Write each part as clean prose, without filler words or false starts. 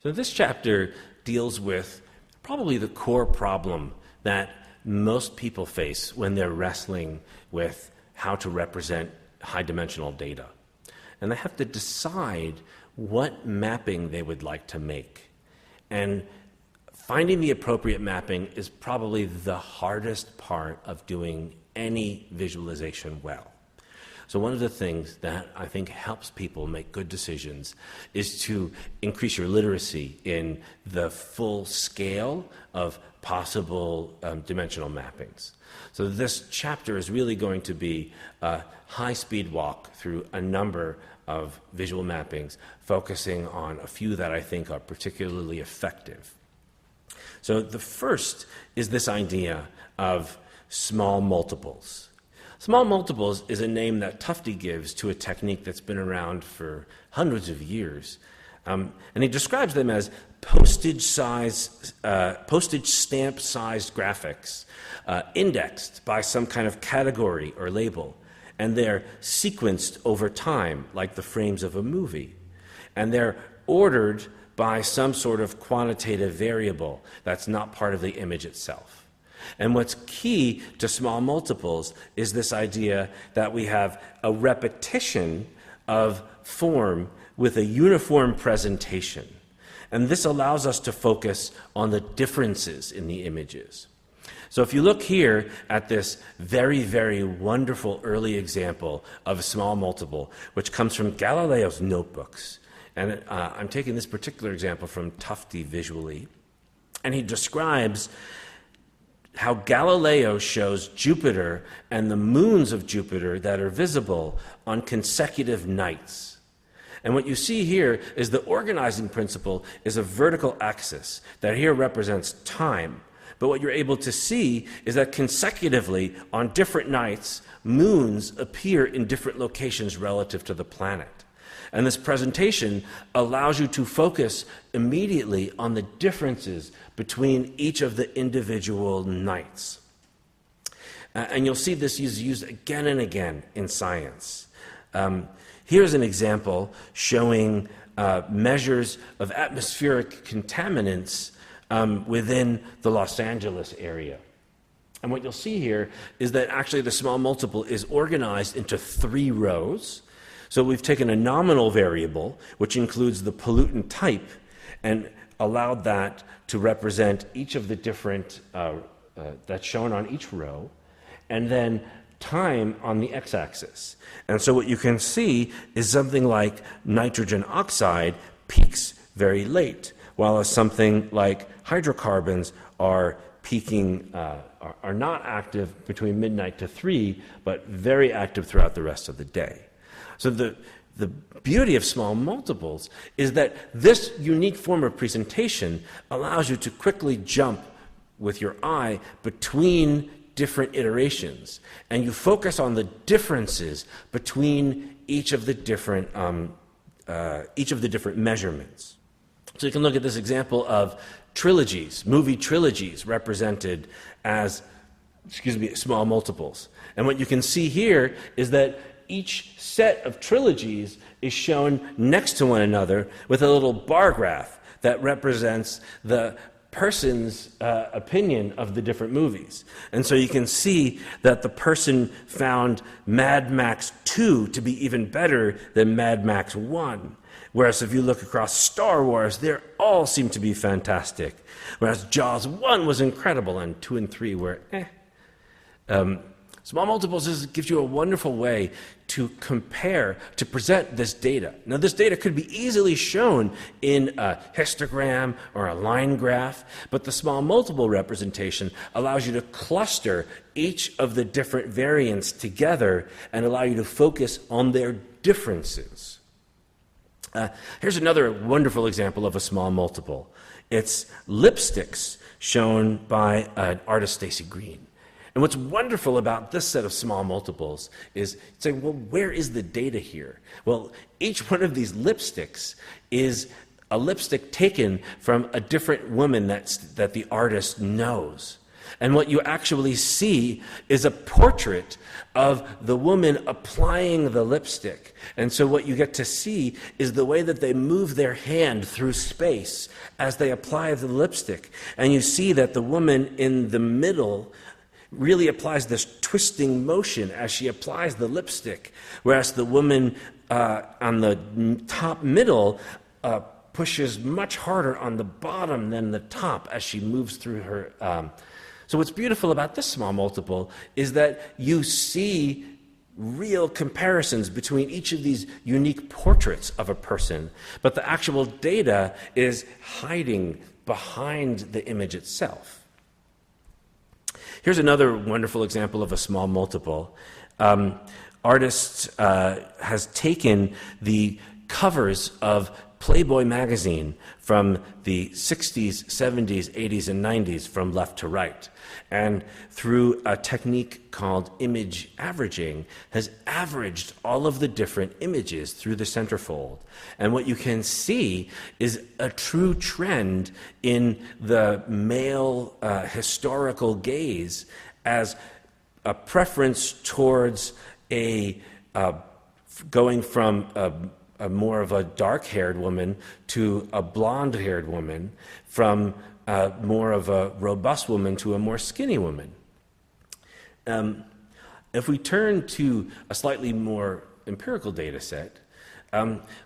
So this chapter deals with probably the core problem that most people face when they're wrestling with how to represent high-dimensional data. And they have to decide what mapping they would like to make. And finding the appropriate mapping is probably the hardest part of doing any visualization well. So one of the things that I think helps people make good decisions is to increase your literacy in the full scale of possible dimensional mappings. So this chapter is really going to be a high-speed walk through a number of visual mappings, focusing on a few that I think are particularly effective. So the first is this idea of small multiples. Small multiples is a name that Tufte gives to a technique that's been around for hundreds of years. And he describes them as postage stamp-sized graphics indexed by some kind of category or label. And they're sequenced over time, like the frames of a movie. And they're ordered by some sort of quantitative variable that's not part of the image itself. And what's key to small multiples is this idea that we have a repetition of form with a uniform presentation. And this allows us to focus on the differences in the images. So if you look here at this very, very wonderful early example of a small multiple, which comes from Galileo's notebooks, and I'm taking this particular example from Tufte visually, and he describes how Galileo shows Jupiter and the moons of Jupiter that are visible on consecutive nights. And what you see here is the organizing principle is a vertical axis that here represents time. But what you're able to see is that consecutively on different nights, moons appear in different locations relative to the planet. And this presentation allows you to focus immediately on the differences between each of the individual nights. And you'll see this is used again and again in science. Here's an example showing measures of atmospheric contaminants within the Los Angeles area. And what you'll see here is that actually the small multiple is organized into 3 rows. So we've taken a nominal variable, which includes the pollutant type, and allowed that to represent each of the different, that's shown on each row, and then time on the x-axis. And so what you can see is something like nitrogen oxide peaks very late, while something like hydrocarbons are peaking, are not active between midnight to 3, but very active throughout the rest of the day. So the beauty of small multiples is that this unique form of presentation allows you to quickly jump with your eye between different iterations, and you focus on the differences between each of the different measurements. So you can look at this example of trilogies, movie trilogies represented as, small multiples. And what you can see here is that each set of trilogies is shown next to one another with a little bar graph that represents the person's opinion of the different movies. And so you can see that the person found Mad Max 2 to be even better than Mad Max 1. Whereas if you look across Star Wars, they all seem to be fantastic. Whereas Jaws 1 was incredible and 2 and 3 were Small multiples gives you a wonderful way to compare, to present this data. Now, this data could be easily shown in a histogram or a line graph, but the small multiple representation allows you to cluster each of the different variants together and allow you to focus on their differences. Here's another wonderful example of a small multiple. It's lipsticks shown by artist Stacy Green. And what's wonderful about this set of small multiples is saying, well, where is the data here? Well, each one of these lipsticks is a lipstick taken from a different woman that the artist knows. And what you actually see is a portrait of the woman applying the lipstick. And so what you get to see is the way that they move their hand through space as they apply the lipstick. And you see that the woman in the middle really applies this twisting motion as she applies the lipstick, whereas the woman on the top middle pushes much harder on the bottom than the top as she moves through her. So what's beautiful about this small multiple is that you see real comparisons between each of these unique portraits of a person, but the actual data is hiding behind the image itself. Here's another wonderful example of a small multiple. Artists has taken the covers of Playboy magazine from the 60s, 70s, 80s, and 90s from left to right, and through a technique called image averaging, has averaged all of the different images through the centerfold. And what you can see is a true trend in the male historical gaze as a preference towards going from a more of a dark-haired woman to a blonde-haired woman, from more of a robust woman to a more skinny woman. If we turn to a slightly more empirical data set,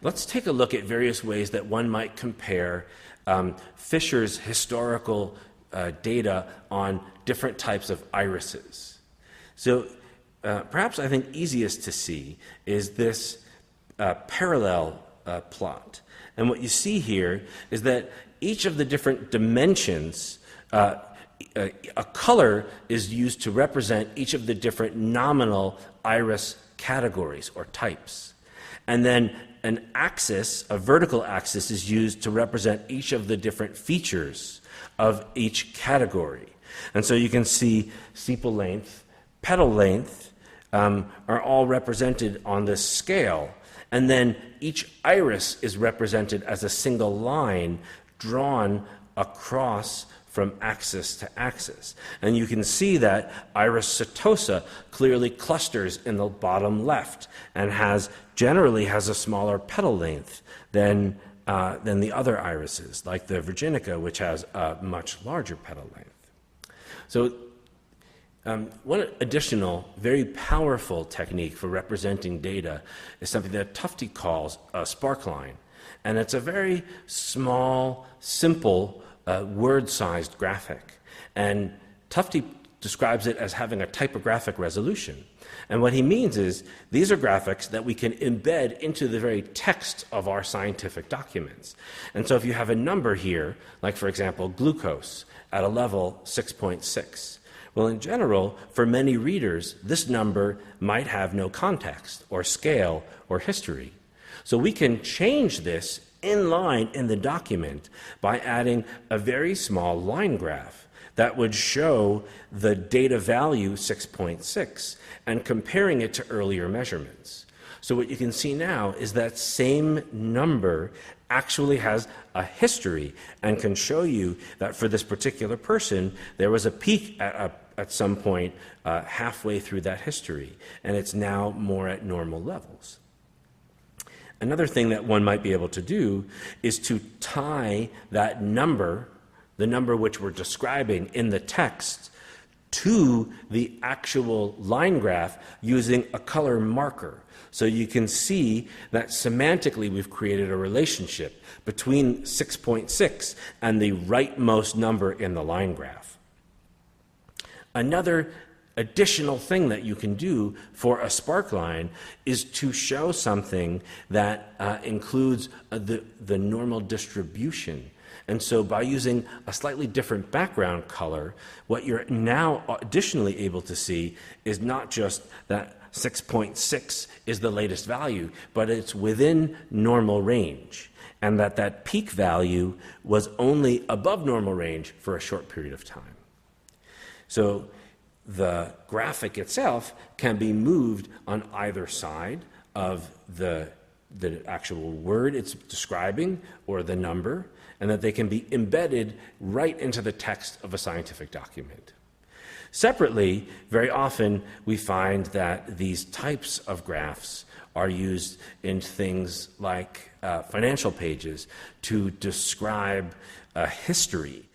let's take a look at various ways that one might compare Fisher's historical data on different types of irises. So perhaps I think easiest to see is this parallel plot. And what you see here is that each of the different dimensions, a color is used to represent each of the different nominal iris categories or types. And then an axis, a vertical axis, is used to represent each of the different features of each category. And so you can see sepal length, petal length are all represented on this scale. And then each iris is represented as a single line drawn across from axis to axis. And you can see that iris setosa clearly clusters in the bottom left and generally has a smaller petal length than the other irises, like the virginica, which has a much larger petal length. So one additional, very powerful technique for representing data is something that Tufte calls a sparkline. And it's a very small, simple, word-sized graphic. And Tufte describes it as having a typographic resolution. And what he means is these are graphics that we can embed into the very text of our scientific documents. And so if you have a number here, like for example, glucose at a level 6.6, well, in general, for many readers, this number might have no context or scale or history. So we can change this in line in the document by adding a very small line graph that would show the data value 6.6 and comparing it to earlier measurements. So what you can see now is that same number actually has a history and can show you that for this particular person, there was a peak at some point halfway through that history, and it's now more at normal levels. Another thing that one might be able to do is to tie that number, the number which we're describing in the text, to the actual line graph using a color marker. So you can see that semantically we've created a relationship between 6.6 and the rightmost number in the line graph. Another additional thing that you can do for a sparkline is to show something that includes the normal distribution. And so by using a slightly different background color, what you're now additionally able to see is not just that 6.6 is the latest value, but it's within normal range, and that peak value was only above normal range for a short period of time. So the graphic itself can be moved on either side of the actual word it's describing or the number, and that they can be embedded right into the text of a scientific document. Separately, very often we find that these types of graphs are used in things like financial pages to describe a history